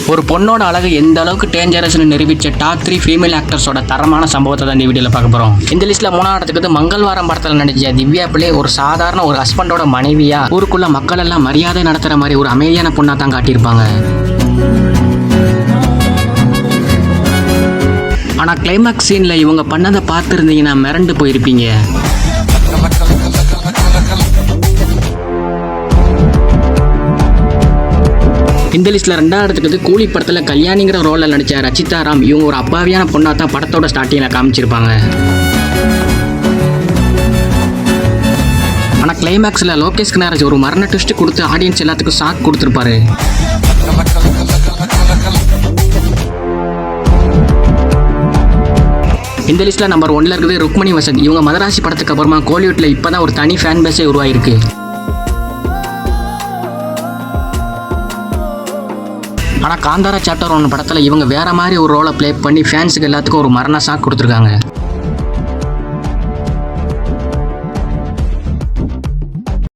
ஒரு பொண்ணோட அழகு எந்த அளவுக்கு டேஞ்சரஸ்னு நிரூபிச்ச டாப் 3 ஃபீமேல் ஆக்டர்ஸோட தரமான சம்பவத்தை தான் இந்த வீடியோவில் பார்க்க போகிறோம். இந்த லிஸ்ட்டில் 3ஆவது இடத்துக்கு மங்கள்வாரம் படத்தில் நடிச்ச திவ்யா பிள்ளை ஒரு சாதாரண ஒரு ஹஸ்பண்டோட மனைவியா ஊருக்குள்ள மக்கள் எல்லாம் மரியாதை நடத்துகிற மாதிரி ஒரு அமைதியான பொண்ணாக தான் காட்டியிருப்பாங்க. ஆனால் கிளைமேக்ஸ் சீனில் இவங்க பண்ணதை பார்த்துருந்தீங்கன்னா மிரண்டு போயிருப்பீங்க. இந்த லிஸ்ட்டில் 2ஆவது இடத்துக்கு கூலி படத்தில் கல்யாணிங்கிற ரோலில் நடித்த ரச்சிதா ராம் இவங்க ஒரு அப்பாவியான பொண்ணாக தான் படத்தோட ஸ்டார்டிங்கில் காமிச்சிருப்பாங்க. ஆனால் கிளைமேக்ஸில் லோகேஷ் கனகராஜ் ஒரு மரண ட்விஸ்ட் கொடுத்து ஆடியன்ஸ் எல்லாத்துக்கும் ஷாக் கொடுத்துருப்பாரு. இந்த லிஸ்ட்டில் நம்பர் 1ல் இருக்குது ருக்மணி வசந்த். இவங்க மதராசி படத்துக்கு அப்புறமா கோலிவுட்டில் இப்போ தான் ஒரு தனி ஃபேன் பேஸே உருவாயிருக்கு. ஆனால் காந்தாரா சாப்டர் 1 படத்தில் இவங்க வேற மாதிரி ஒரு ரோலை ப்ளே பண்ணி ஃபேன்ஸுக்கு எல்லாத்துக்கும் ஒரு மரண ஷாக் கொடுத்துருக்காங்க.